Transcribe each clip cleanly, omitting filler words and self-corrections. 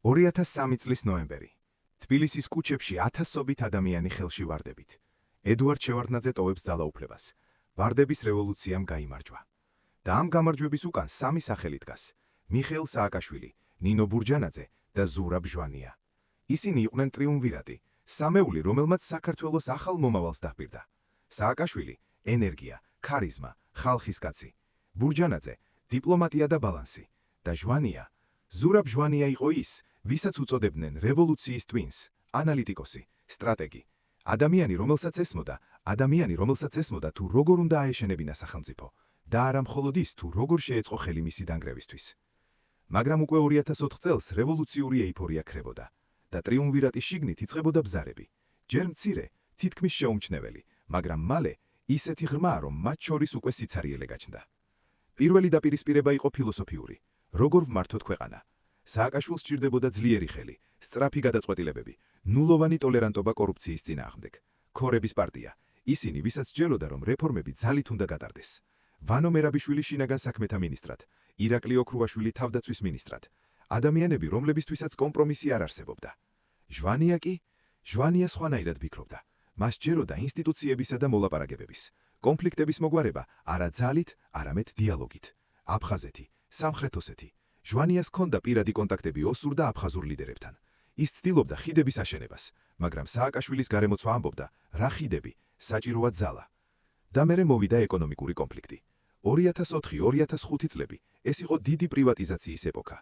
2003 წლის ნოემბერი. თბილისის კუჩებში ათასობით ადამიანი ხელში ვარდებით. ედუარდ შევარდნაძე ტოვებს ძალაუფლებას. ვარდების რევოლუციამ გაიმარჯვა. და ამ გამარჯვების უკან სამი სახელი დგას: მიხეილ სააკაშვილი, ნინო ბურჯანაძე და ზურაბ ჟვანია. ისინი იყვნენ ტრიუმვირატი, სამეული, რომელმაც საქართველოს ახალ მომავალს დაჰპირდა. სააკაშვილი ენერგია, ქარიზმა, ხალხის კაცი. ბურჯანაძე დიპლომატია და ბალანსი. და ჟვანია, ზურაბ ჟვანია იყო ის, ვისაც უწოდებდნენ რევოლუციის ტვინს, ანალიტიკოსი, სტრატეგი. ადამიანი, რომელსაც ესმოდა თუ როგორ უნდა აეშენებინა სახელმწიფო და არა მხოლოდ ის თუ როგორ შეეწყო ხელი მისი დანგრევისთვის. მაგრამ უკვე 2004 წელს რევოლუციური ეიფორია ქრებოდა და ტრიუმვირატის შიგნით იწყებოდა ბზარები. ჯერ მცირე, თითქმის შეუმჩნეველი, მაგრამ მალე ისეთი ღრმა, რომ მათ შორის უკვე სიცარიელე გაჩნდა. პირველი დაპირისპირება იყო ფილოსოფიური. როგორ ვმართოთ ქვეყანა? სააკაშვილს სჭირდებოდა ძლიერი ხელი, სწრაფი გადაწყვეტილებები, ნულოვანი ტოლერანტობა კორუფციის წინააღმდეგ. ქორების პარტია, ისინი, ვისაც სჯელოდა, რომ რეფორმები ძალით უნდა გატარდეს. ვანო მერაბიშვილი შინაგან საქმეთა მინისტრად, ირაკლი ოქრუაშვილი თავდაცვის მინისტრად. ადამიანები, რომლებისთვისაც კომპრომისი არ არსებობდა. ჟვანია კი? ჟვანია სხვანაირად ფიქრობდა. მას სჯეროდა ინსტიტუციებისა და მოლაპარაკებების, კონფლიქტების მოგვარება არა ძალით, არამედ დიალოგით. აფხაზეთი, სამხრეთ ოსეთი. ჟვანიას ჰქონდა პირადი კონტაქტები ოსურ და აფხაზურ ლიდერებთან. ის ცდილობდა ხიდების აშენებას, მაგრამ სააკაშვილის გარემოცვა ამბობდა, რა ხიდები, საჭიროა ძალა. და მერე მოვიდა ეკონომიკური კონფლიქტი. 2004-2005 წლები, ეს იყო დიდი პრივატიზაციის ეპოქა.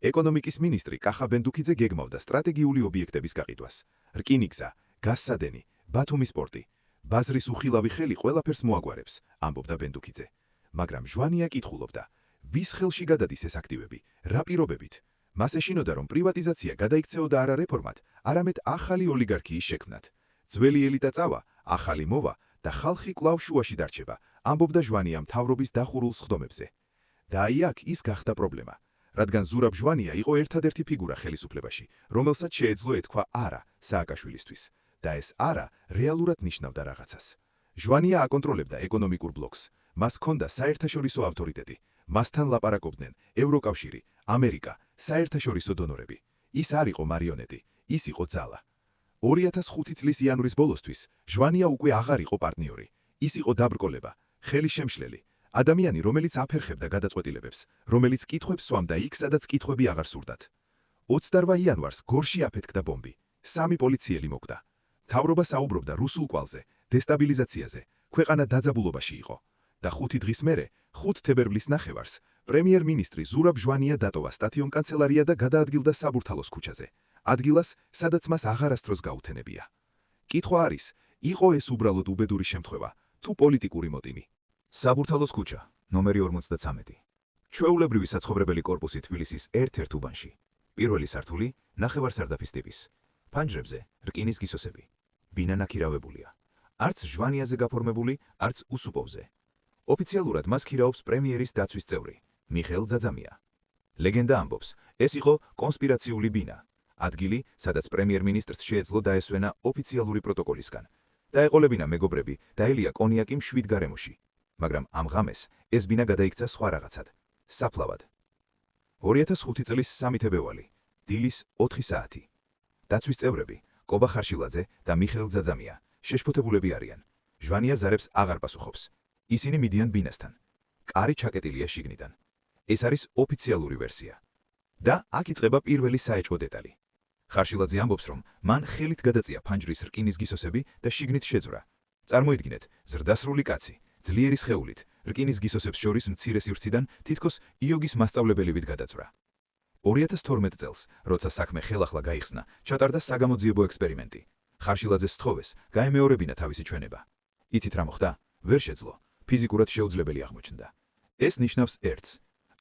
ეკონომიკის მინისტრი კახა ბენდუქიძე გეგმავდა სტრატეგიული ობიექტების გაყიდვას. რკინიგზა, გაზსადენი, ბათუმის პორტი. ბაზრის უხილავი ხელი ყველაფერს მოაგვარებს, ამბობდა ბენდუქიძე. მაგრამ ჟვანია კითხულობდა, ვის ხელში გადადის ეს აქტივები, რა პირობებით? მას ეშინოდა, რომ პრივატიზაცია გადაიქცეოდა არა რეფორმად, არამედ ახალი ოლიგარქიის შექმნად. ძველი ელიტა წავა, ახალი მოვა და ხალხი კვლავ შუაში დარჩება, ამბობდა ჟვანია მთავრობის დახურულ სხდომებზე. და აი აქ ის გახდა პრობლემა, რადგან ზურაბ ჟვანია იყო ერთადერთი ფიგურა ხელისუფლებაში, რომელსაც შეეძლო ეთქვა არა სააკაშვილისთვის. და ეს არა რეალურად ნიშნავდა რაღაცას. ჟვანია აკონტროლებდა ეკონომიკურ ბლოკს, მას ჰქონდა საერთაშორისო ავტორიტეტი. მასთან ლაპარაკობდნენ ევროკავშირი, ამერიკა, საერთაშორისო დონორები. ის არ იყო მარიონეტი, ის იყო ძალა. 2005 წლის იანვრის ბოლოსთვის ჟვანია უკვე აღარ იყო პარტნიორი. ის იყო დაბრკოლება, ხელისშემშლელი, ადამიანი, რომელიც აფერხებდა გადაწყვეტილებებს, რომელიც კითხვებს სვამდა იქ, სადაც კითხვები აღარ სურდათ. 28 იანვარს გორში აფეთქდა ბომბი. 3 პოლიციელი მოკვდა. მთავრობა საუბრობდა რუსულ კვალზე, დესტაბილიზაციაზე, ქვეყანა დაძაბულობაში იყო. და 5 დღის მერე, 5 თებერვლის ნახევარს, პრემიერ-მინისტრი ზურაბ ჟვანია დატოვა სტათიონ კანცელარია და გადაადგილდა საბურთალოს ქუჩაზე, ადგილას, სადაც მას აღარასდროს გაუთენებია. კითხვა არის, იყო ეს უბრალოდ უბედური შემთხვევა, თუ პოლიტიკური მოტივი? საბურთალოს ქუჩა, ნომერი 53. ჩვეულებრივი საცხოვრებელი კორპუსი თბილისის ერთ-ერთ უბანში. პირველი სართული, ნახევარსარდაფის ტიპის. ფანჯრებზე რკინის გისოსები. ბინა ნაქირავებულია. არც ჟვანიაზე გაფორმებული, არც უსუპოვზე. ოფიციალურად მას ქირაობს პრემიერის დაცვის წევრი, მიხეილ ძაძამია. ლეგენდა ამბობს, ეს იყო კონსპირაციული ბინა, ადგილი, სადაც პრემიერ-მინისტრს შეეძლო დაესვენა ოფიციალური პროტოკოლისგან, და ეყოლებინა მეგობრები და ელია კონიაკი მშვიდ გარემოში. მაგრამ ამ ღამეს ეს ბინა გადაიქცა სხვა რაღაცად, საფლავად. 2005 წლის 3 თებერვალი, დილის 4 საათი. დაცვის წევრები, კობა ხარშილაძე და მიხეილ ძაძამია, შეშფოთებულები არიან. ჟვანია ზარებს აღარ პასუხობს. ისინი მიდიან ბინასთან. კარი ჩაკეტილია შიგნიდან. ეს არის ოფიციალური ვერსია. და აქ იწყება პირველი საეჭვო დეტალი. ხარშილაძე ამბობს, რომ მან ხელით გადაწია ფანჯრის რკინის გისოსები და შიგნით შეძვრა. წარმოიდგინეთ, ზრდასრული კაცი, ძლიერი სხეულით, რკინის გისოსებს შორის მცირე სივრციდან თითქოს იოგის მასწავლებელივით გადაწვრა. 2012 წელს, როცა საქმე ხელახლა გაიხსნა, ჩატარდა საგამოძიებო ექსპერიმენტი. ხარშილაძეს სთხოვეს გაემეორებინა თავისი ჩვენება. იცით რა მოხდა? ვერ შეძლო. ფიზიკურად შეუძლებელი აღმოჩნდა. ეს ნიშნავს ერთს.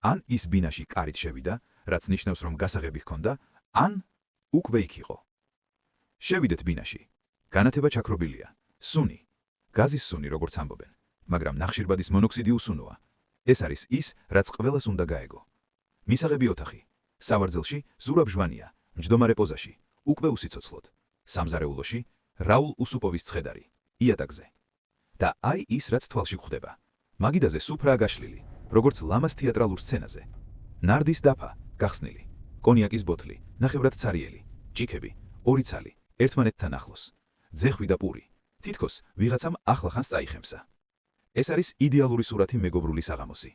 ან ის ბინაში კარით შევიდა, რაც ნიშნავს, რომ გასაღები ჰქონდა, ან უკვე იქ იყო. შევიდეთ ბინაში. განათება ჩაქრობილია. სუნი. გაზის სუნი, როგორც ამბობენ. მაგრამ ნახშირბადის მონოქსიდი უსუნოა. ეს არის ის, რაც ყველას უნდა გაეგო. მისაღები ოთახი. სავარძელში ზურაბ ჟვანია, მჯდომარე პოზაში, უკვე უსიცოცხლოდ. სამზარეულოში რაულ უსუპოვის ცხედარი, იატაკზე. და აი ის, რაც თვალში გვხვდება. მაგიდაზე სუფრაა გაშლილი, როგორც ლამას თეატრალურ სცენაზე. ნარდის დაფა, გახსნილი. კონიაკის ბოთლი, ნახევრად ცარიელი, ჭიქები, 2 ცალი, ერთმანეთთან ახლოს, ძეხვი და პური, თითქოს ვიღაცამ ახლახანს წაიხემსა. ეს არის იდეალური სურათი მეგობრული საღამოსი.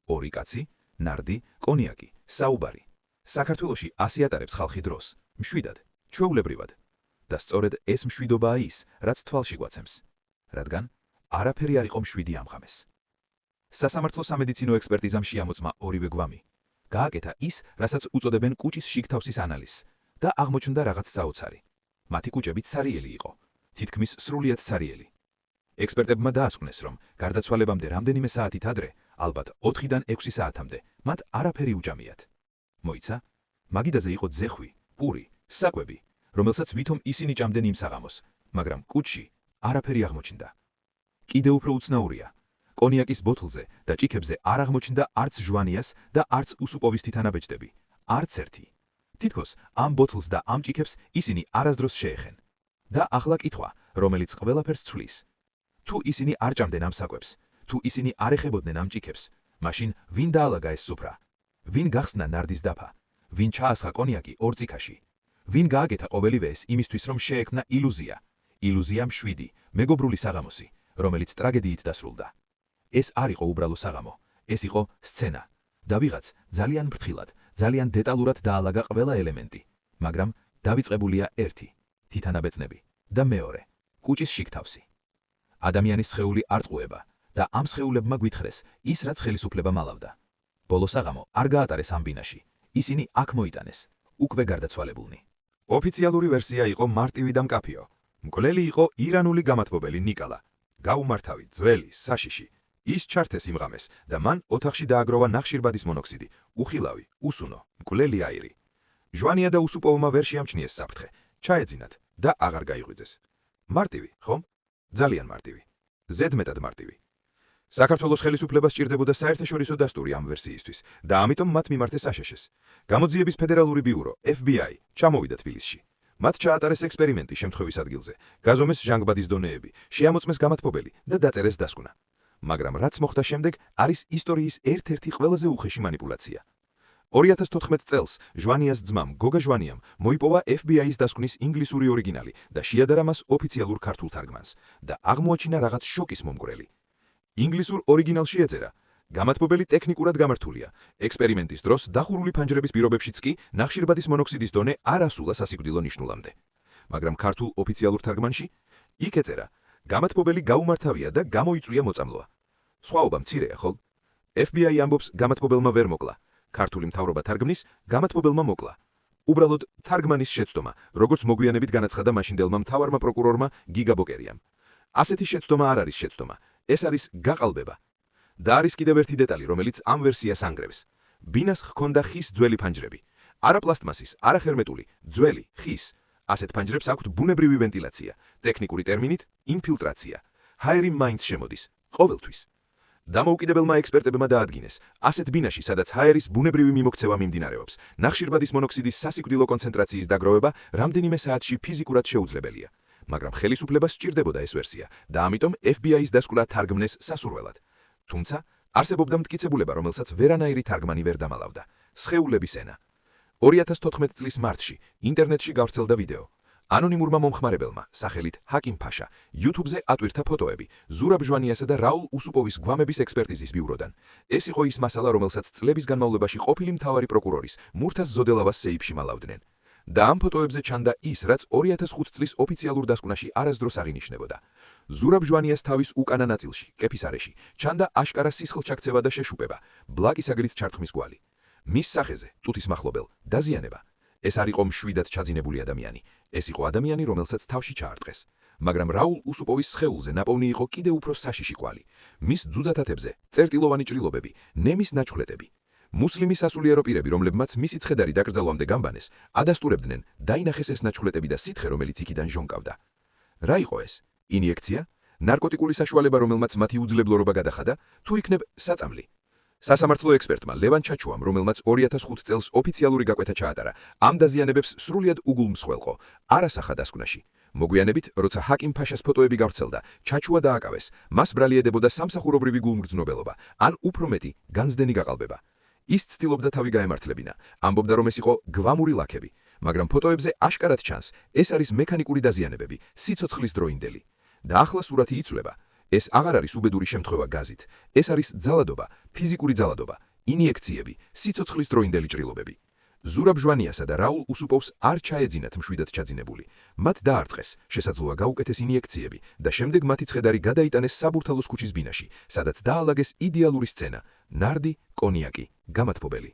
2 კაცი, ნარდი, კონიაკი, საუბარი. საქართველოში ასე ატარებს ხალხი დროს, მშვიდად, ჩვეულებრივად. და სწორედ ეს მშვიდობაა ის, რაც თვალში გვაცემს. რადგან არაფერი არ იყო მშვიდი ამ ღამეს. სასამართლო სამედიცინო ექსპერტიზამ შეამოწმა ორივე გვამი. გააკეთა ის, რასაც უწოდებენ კუჭის შიგთავსის ანალიზს და აღმოჩნდა რაღაც საოცარი. მათი კუჭებიც ცარიელი იყო, თითქმის სრულიად ცარიელი. ექსპერტებმა დაასკვნეს, რომ გარდაცვალებამდე რამდენიმე საათით ადრე, ალბათ 4-დან 6 საათამდე, მათ არაფერი უჭამიათ. მოიცა, მაგიდაზე იყო ძეხვი, პური, საკვები, რომელსაც ვითომ ისინი ჭამდნენ იმ საღამოს, მაგრამ კუჭში არაფერი აღმოჩნდა. კიდე უფრო უცნაურია, კონიაკის ბოთლზე და ჭიქებზე არ აღმოჩნდა არც ჟვანიას და არც უსუპოვის თითანაბეჭდები, არც ერთი. თითქოს ამ ბოთლს და ამ ჭიქებს ისინი არასდროს შეეხენ. და ახლა კითხვა, რომელიც ყველაფერს ცვლის. თუ ისინი არ ჭამდნენ ამ საკვებს, თუ ისინი არ ეხებოდნენ ამ ჭიქებს, მაშინ ვინ დაალაგა ეს სუფრა? ვინ გახსნა ნარდის დაფა? ვინ ჩაასხა კონიაკი 2 წიქაში? ვინ გააკეთა ყოველივე ეს იმისთვის, რომ შეექმნა ილუზია? ილუზია მშვიდი, მეგობრული საღამოსი, რომელიც ტრაგედიით დასრულდა. ეს არ იყო უბრალო საღამო, ეს იყო სცენა. და ვიღაც ძალიან ფრთხილად, ძალიან დეტალურად დაალაგა ყველა ელემენტი, მაგრამ დავიწყებულია ერთი, თითანაბეწნები და მეორე, კუჭის შიგთავსი. ადამიანის სხეული არ ტყუება და ამ სხეულებმა გვითხრეს ის, რაც ხელისუფლება მალავდა. ბოლო საღამო არ გაატარეს ამ ბინაში, ისინი აქ მოიტანეს, უკვე გარდაცვალებულნი. ოფიციალური ვერსია იყო მარტივი და მკაფიო. მკვლელი იყო ირანული გამათბობელი ნიკალა. გაუმართავი, ძველი, საშიში. ის ჩართეს იმ ღამეს და მან ოთახში დააგროვა ნახშირბადის მონოქსიდი, უხილავი, usუნო, მკვლელი აირი. ჟვანია და უსუპოვმა ვერ შეამჩნიეს საფრთხე, ჩაეძინათ და აღარ გაიღვიძეს. მარტივი, ხომ? ძალიან მარტივი. ზედმეტად მარტივი. საქართველოს ხელისუფლებას სჭირდებოდა საერთაშორისო დასტური ამ ვერსიისთვის და ამიტომ მათ მიმართეს აშშ-ს. გამოძიების ფედერალური ბიურო, FBI, ჩამოვიდა თბილისში. მათ ჩაატარეს ექსპერიმენტი შემთხვევის ადგილზე, გაზომეს ჟანგბადის დონეები, შეამოწმეს გამათბობელი და დაწერეს დასკვნა. მაგრამ რაც მოხდა შემდეგ, არის ისტორიის ერთ-ერთი ყველაზე უხეში манипуляცია. 2014 წელს ჟვანიას ძმამ, გოგა ჟვანიამ, მოიპოვა FBI-ის დასკვნის ინგლისური ორიგინალი და შეადარა მას ოფიციალურ ქართულ თარგმანს და აღმოაჩინა რაღაც შოკის მომგვრელი. ინგლისურ ორიგინალში ეწერა: გამათბობელი ტექნიკურად გამართულია. ექსპერიმენტის დროს დახურული ფანჯრების პირობებშიც კი ნახშირბადის მონოქსიდის დონე არ ასულა სასიკვდილო ნიშნულამდე. მაგრამ ქართულ ოფიციალურ თარგმანში იქ ეწერა: გამათბობელი გაუმართავია და გამოიწვია მოწამლოა. სხვაობა მცირეა, ხო? FBI ამბობს, გამათბობელმა ვერ მოკლა. ქართული მთავრობა თარგმნის, გამათბობელმა მოკლა. უბრალოდ თარგმანის შეცდომა, როგორც მოგვიანებით განაცხადა მაშინდელმა მთავარმა პროკურორმა გიგა ბოკერიამ. ასეთი შეცდომა არ არის შეცდომა, ეს არის გაყალბება. და არის კიდევ ერთი დეტალი, რომელიც ამ ვერსიას ანგრევს. ბინას ჰქონდა ხის ძველი ფანჯრები. არა პლასტმასის, არა ჰერმეტული, ძველი, ხის. ასეთ ფანჯრებს აქვთ ბუნებრივი ვენტილაცია, ტექნიკური ტერმინით ინფილტრაცია. ჰაერი მაინც შემოდის, ყოველთვის. დამოუკიდებელმა ექსპერტებმა დაადგინეს, ასეთ ბინაში, სადაც ჰაერის ბუნებრივი მიმოქცევა მიმდინარეობს, ნახშირბადის მონოქსიდის სასიკვდილო კონცენტრაციის დაგროვება რამდენიმე საათში ფიზიკურად შეუძლებელია. მაგრამ ხელისუფლებას სჭირდებოდა ეს ვერსია და ამიტომ FBI-ის დასკვნა თარგმნეს სასურველად. თუმცა არსებობდა მტკიცებულება, რომელსაც ვერანაირი თარგმანი ვერ დამალავდა: სხეულების ენა. 2014 წლის მარტში ინტერნეტში გავრცელდა ვიდეო. ანონიმურმა მომხმარებელმა, სახელით ჰაკიმ ფაშა, YouTube-ზე ატვირთა ფოტოები ზურაბ ჟვანიასა და რაულ უსუპოვის გვამების ექსპერტიზის ბიუროდან. ეს იყო ის მასალა, რომელსაც წლების განმავლობაში ყოფილი მთავარი პროკურორის მურთაზ ზოდელავას სეიფში მალავდნენ. და ამ ფოტოებზე ჩანდა ის, რაც 2005 წლის ოფიციალურ დასკვნაში არასდროს აღინიშნებოდა. ზურაბ ჟვანიას თავის უკანა ნაწილში, კეფის არეში, ჩანდა აშკარა სისხლჩაქცევა და შეშუპება, ბლაკისაგრით ჩართმის კვალი. მის სახეზე, ტუტის მახლობელ, დაზიანება. ეს არ იყო მშვიდად ჩაძინებული ადამიანი, ეს იყო ადამიანი, რომელსაც თავში ჩაარტყეს. მაგრამ რაულ უსუპოვის სხეულზე ნაპოვნი იყო კიდევ უფრო საშიში კვალი. მის ძუძათათებზე წერტილოვანი ჭრილობები, ნემის ნაჩხლეტები. მუსლიმი სასულიერო პირები, რომლებმაც მისი ცხედარი დაკრძალვამდე გამბანეს, ადასტურებდნენ დაინახეს ეს ნაჩხლეტები და სითხე, რომელიც იქიდან ჟონკავდა. რა იყო ეს? ინიექცია? ნარკოტიკული საშუალება, რომელმაც მათი უძლებლობა გადახადა, თუ იქნებ საწამლი? სასამართლო ექსპერტმა ლევან ჩაჩუამ, რომელმაც 2005 წელს ოფიციალური გაკვეთა ჩაატარა, ამ დაზიანებებს სრულიად უგულმსხველყო, არ ასახა დასკვნაში. მოგვიანებით, როცა ჰაკიმ ფაშას ფოტოები გავრცელდა, ჩაჩუა დააკავეს, მას ბრალი ედებოდა სამსახურობრივი გულმგრძნობელობა, ან უფრო მეტი, განძდენი გაყალბება. ის ცდილობდა თავი გაემართლებინა, ამბობდა რომ ეს იყო გვამური ლაქები, მაგრამ ფოტოებზე აშკარად ჩანს, ეს არის მექანიკური დაზიანებები, სიცოცხლის დროინდელი. და ახლა სურათი იცვლება. ეს აღარ არის უბედური შემთხვევა გაზით, ეს არის ძალადობა, ფიზიკური ძალადობა, ინიექციები, სიცოცხლის დროინდელი ჭრილობები. ზურაბ ჟვანიასა და რაულ უსუპოვს არ ჩაეძინათ მშვიდად ჩაძინებული. მათ დაარტყეს, შესაძლოა გაუკეთეს ინიექციები და შემდეგ მათი ცხედარი გადაიტანეს საბურთალოს ქუჩის ბინაში, სადაც დაალაგეს იდეალური სცენა, ნარდი, კონიაკი, გამათბობელი.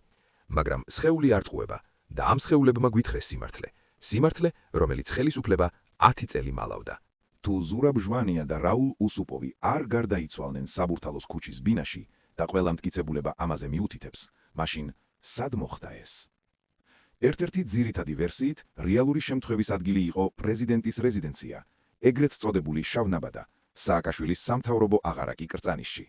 მაგრამ სხეული არ ტყუება და ამ სხეულებმა გვითხრეს სიმართლე. სიმართლე, რომელიც ხელისუფლება 10 წელი მალავდა. თუ ზურაბ ჟვანია და რაულ უსუპოვი არ გარდაიცვალნენ საბურთალოს ქუჩის ბინაში და ყველა მტკიცებულება ამაზე მიუთითებს, მაშინ სად მოხდა ეს? ერთ-ერთი ძირითადი ვერსიით, რეალური შემთხვევის ადგილი იყო პრეზიდენტის რეზიდენცია, ეგრეთ წოდებული შავნაბადა, სააკაშვილის სამთავრობო აღარაკი კრწანისში.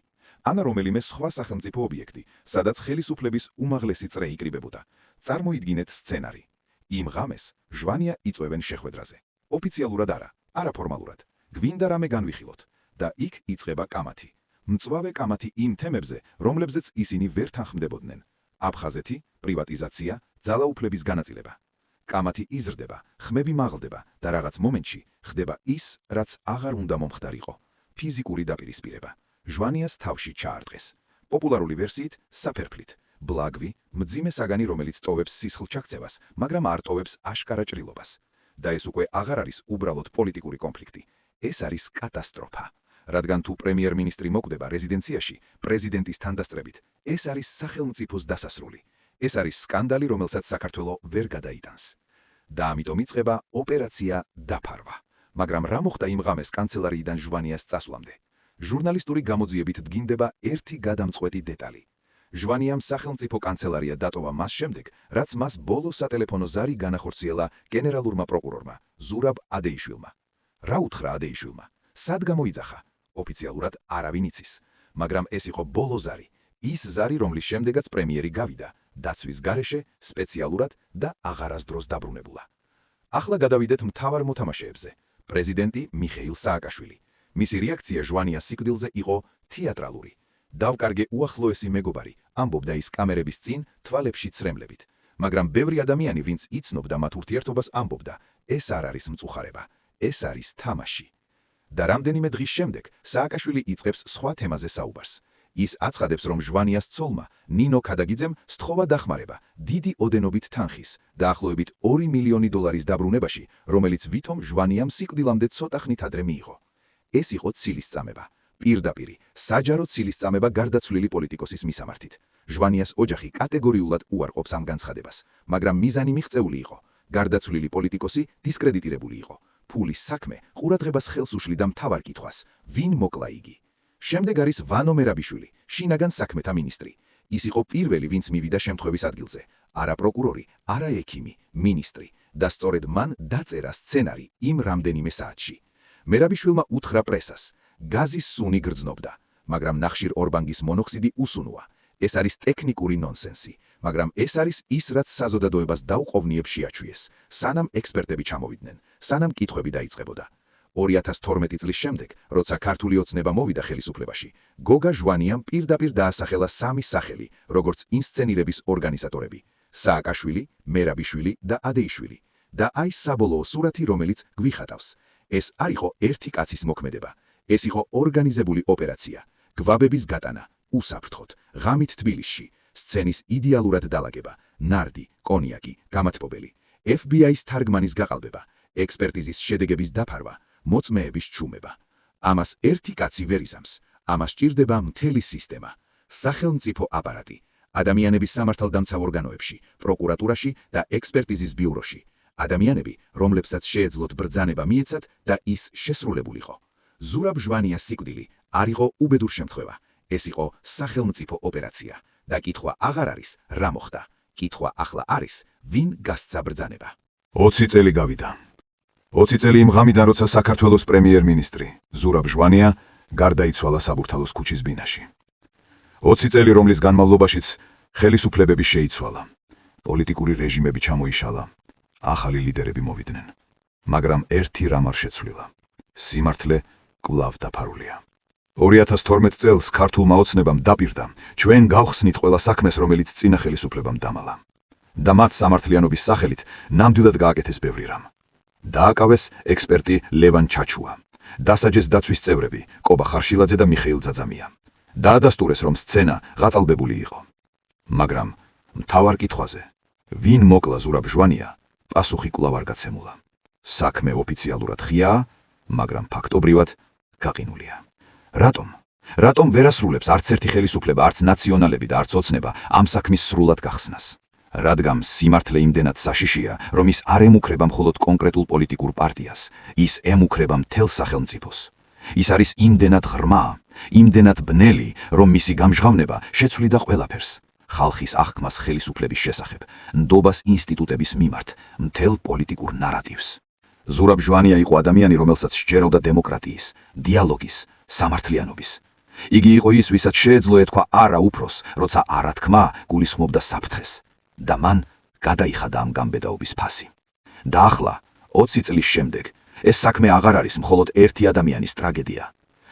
ანა რომელიმე სხვა სახელმწიფო ობიექტი, სადაც ხელისუფლების უმაღლესი წრე იკრიბებოდა. წარმოიდგინეთ სცენარი. იმ ღამეს ჟვანია იწვევენ შეხვედრაზე. ოფიციალურად არა ფორმალურად. გვინდა რამე განვიხილოთ და იქ იწყება კამათი. მწვავე კამათი იმ თემებზე, რომლებზეც ისინი ვერ თანხმდებოდნენ. აფხაზეთი, პრივატიზაცია, ძალაუფლების განაწილება. კამათი იზრდება, ხმები მაღლდება და რაღაც მომენტში ხდება ის, რაც აღარ უნდა მომხდარიყო. ფიზიკური დაპირისპირება. ჟვანიას თავში ჩაარტყეს. პოპულარული ვერსიით საფერფლით. ბლაგვი, მძიმე საგანი, რომელიც ტოვებს სისხლჩაქცევას, მაგრამ არ ტოვებს აშკარა ჭრილობას. და ეს უკვე აღარ არის უბრალოდ პოლიტიკური კონფლიქტი. ეს არის კატასტროფა. რადგან თუ პრემიერ-მინისტრი მოკვდება რეზიდენციაში, პრეზიდენტის თანდასწრებით, ეს არის სახელმწიფოს დასასრული. ეს არის სკანდალი, რომელსაც საქართველო ვერ გადაიტანს. და ამიტომ იწყება ოპერაცია დაფარვა. მაგრამ რა მოხდა იმ ღამეს კანცელარიიდან ჟვანიას წასვლამდე? ჟურნალისტური გამოძიებით დგინდება ერთი გადამწყვეტი დეტალი. ჟვანიამ სახელმწიფო კანცელარია დატოვა მას შემდეგ, რაც მას ბოლო სატელეფონო ზარი განახორციელა გენერალურმა პროკურორმა, ზურაბ ადეიშვილმა. რა უთხრა ადეიშვილმა? სად გამოიძახა? ოფიციალურად არავინ იცის. მაგრამ ეს იყო ბოლო ზარი, ის ზარი, რომლის შემდეგაც პრემიერი გავიდა, დაცვის გარეშე, სპეციალურად და აღარასდროს დაბრუნებულა. ახლა გადავიდეთ მთავარ მოთამაშეებზე. პრეზიდენტი მიხეილ სააკაშვილი. მისი რეაქცია ჟვანიას სიკვდილზე იყო თეატრალური. დავკარგე უახლოესი მეგობარი, ამბობდა ის კამერების წინ, თვალებში ცრემლებით. მაგრამ ბევრი ადამიანი, ვინც იცნობდა მათ ურთიერთობას, ამბობდა, ეს არ არის მწუხარება, ეს არის თამაში. და რამდენიმე დღის შემდეგ სააკაშვილი იწყებს სხვა თემაზე საუბარს. ის აცხადებს, რომ ჟვანიას ცოლმა, ნინო ქადაგიძემ სთხოვა დახმარება, დიდი ოდენობით თანხის, დაახლოებით 2 მილიონი დოლარის დაბრუნებაში, რომელიც ვითომ ჟვანიამ სიკვდილამდე ცოტა ხნით ადრე მიიღო. ეს იყო ცილისწამება. პირდაპირი, საჯარო ცილისწამება გარდაცვლილი პოლიტიკოსის მისამართით. ჟვანიას ოჯახი კატეგორიულად უარყოფს ამ განცხადებას, მაგრამ მიზანი მიღწეული იყო. გარდაცვლილი პოლიტიკოსი დისკრედიტირებული იყო. ფულის საქმე ყურადღებას ხელს უშლიდა მთავარ კითხვას, ვინ მოკლა იგი. შემდეგ არის ვანო მერაბიშვილი, შინაგან საქმეთა მინისტრი. ის იყო პირველი, ვინც მივიდა შემთხვევის ადგილზე. არა პროკურორი, არა ექიმი, მინისტრი. და სწორედ მან დაწერა სცენარი იმ რამდენიმე საათში. მერაბიშვილმა უთხრა პრესას. გაზის სუნი გრძნობდა, მაგრამ ნახშირ ორბანგის მონოქსიდი უსუნოა. ეს არის ტექნიკური ნონსენსი, მაგრამ ეს არის ის, რაც საზოგადოებას დაუყოვნიებს შეაჩვიეს, სანამ ექსპერტები ჩამოვიდნენ, სანამ კითხვები დაიწყებოდა. 2012 წლის შემდეგ, როცა ქართული ოცნება მოვიდა ხელისუფლებაში, გოგა ჟვანიამ პირდაპირ დაასახელა 3 სახელი, როგორც ინსცენირების ორგანიზატორები: სააკაშვილი, მერაბიშვილი და ადეიშვილი. და აი საბოლოო სურათი, რომელიც გვიხატავს. ეს არ იყო ერთი კაცის მოქმედება. ეს იყო ორგანიზებული ოპერაცია, გვაბების გატანა, უსაფრთხოდ, ღამით თბილისში, სცენის იდეალურად დალაგება, ნარდი, კონიაკი, გამათბობელი, FBI-ის თარგმანის გაყალბება, ექსპერტიზის შედეგების დაფარვა, მოწმეების ჩუმება. ამას ერთი კაცი ვერ იზამს, ამას ჭირდება მთელი სისტემა, სახელმწიფო აპარატი, ადამიანების სამართალდამცავ ორგანოებში, პროკურატურაში და ექსპერტიზის ბიუროში. ადამიანები, რომლებსაც შეეძლოთ ბრძანება მიეცათ და ის შესრულებულიყო. ზურაბ ჟვანიას სიკვდილი არ იყო უბედურ შემთხვევა. ეს იყო სახელმწიფო ოპერაცია. და კითხვა აღარ არის, რა მოხდა. კითხვა ახლა არის, ვინ გასცა ბრძანება. 20 წელი გავიდა. 20 წელი იმ ღამიდან, როცა საქართველოს პრემიერ-მინისტრი ზურაბ ჟვანია გარდაიცვალა საბურთალოს ქუჩის ბინაში. 20 წელი, რომლის განმავლობაშიც ხელისუფლებები შეიცვალა, პოლიტიკური რეჟიმები ჩამოიშალა, ახალი ლიდერები მოვიდნენ. მაგრამ ერთი რამ არ შეცვლილა. სიმართლე კვლავ დაფარულია. 2012 წელს ქართულმა ოცნებამ დაპირდა ჩვენ გავხსნით ყველა საქმეს, რომელიც წინა ხელისუფლებამ დამალა. და მათ სამართლიანობის სახელით ნამდვილად გააკეთეს ბევრი რამ. დააკავეს ექსპერტი ლევან ჩაჩუა, დასაჯეს დაცვის წევრები კობა ხარშილაძე და მიხეილ ძაძამია. დაადასტურეს, რომ სცენა ღაწალბებული იყო. მაგრამ მთავარ კითხვაზე, ვინ მოკლა ზურაბ ჟვანია, პასუხი კვლავ არ გაცემულა. საქმე ოფიციალურად ღიაა, მაგრამ ფაქტობრივად გაყინულია. რატომ ვერ ასრულებს არც ერთი ხელისუფლება, არც ნაციონალები და არც ოცნება ამ საქმის სრულად გახსნას? რადგან სიმართლე იმდენად საშიშია, რომ ის არ ემუქრება მხოლოდ კონკრეტულ პოლიტიკურ პარტიას, ის ემუქრება მთელ სახელმწიფოს. ის არის იმდენად ღრმა, იმდენად ბნელი, რომ მისი გამჟღავნება შეცვლიდა ყველაფერს. ხალხის აღქმას ხელისუფლების შესახებ, ნდობას ინსტიტუტების მიმართ, მთელ პოლიტიკურ ნარატივს. ზურაბ ჟვანია იყო ადამიანი, რომელსაც სჯეროდა დემოკრატიის, დიალოგის, სამართლიანობის. იგი იყო ის, ვისაც შეეძლო ეთქვა არა უფროს, როცა არათქმა გულისხმობდა საფრთხეს. და მან გადაიხადა ამ გამბედაობის ფასი. და ახლა, 20 წლის შემდეგ, ეს საქმე აღარ არის მხოლოდ ერთი ადამიანის ტრაგედია.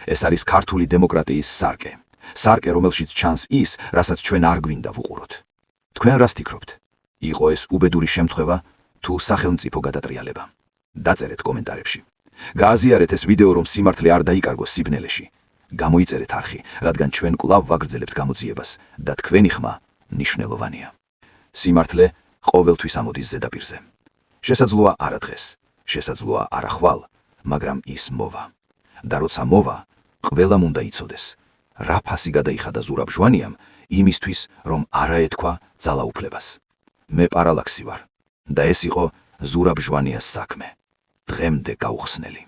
ეს არის ქართული დემოკრატიის სარკე. სარკე, რომელშიც ჩანს ის, რასაც ჩვენ არ გვინდა ვუყუროთ. თქვენ რას ფიქრობთ? იყო ეს უბედური შემთხვევა თუ სახელმწიფო გადატრიალება? დაწერეთ კომენტარებში. გააზიარეთ ეს ვიდეო, რომ სიმართლე არ დაიკარგოს სიბნელეში. გამოიწერეთ არხი, რადგან ჩვენ კვლავ ვაგრძელებთ გამოძიებას და თქვენი ხმა მნიშვნელოვანია. სიმართლე ყოველთვის ამოდის ზედაპირზე. შესაძლოა არა დღეს, შესაძლოა არა ხვალ, მაგრამ ის მოვა. და როცა მოვა, ყველამ უნდა იცოდეს, რა ფასი გადაიხადა ზურაბ ჟვანიამ იმისთვის, რომ არა ეთქვა ძალაუფლებას. მე პარალაქსი ვარ და ეს იყო ზურაბ ჟვანიას საქმე, დღემდე გაუხსნელი.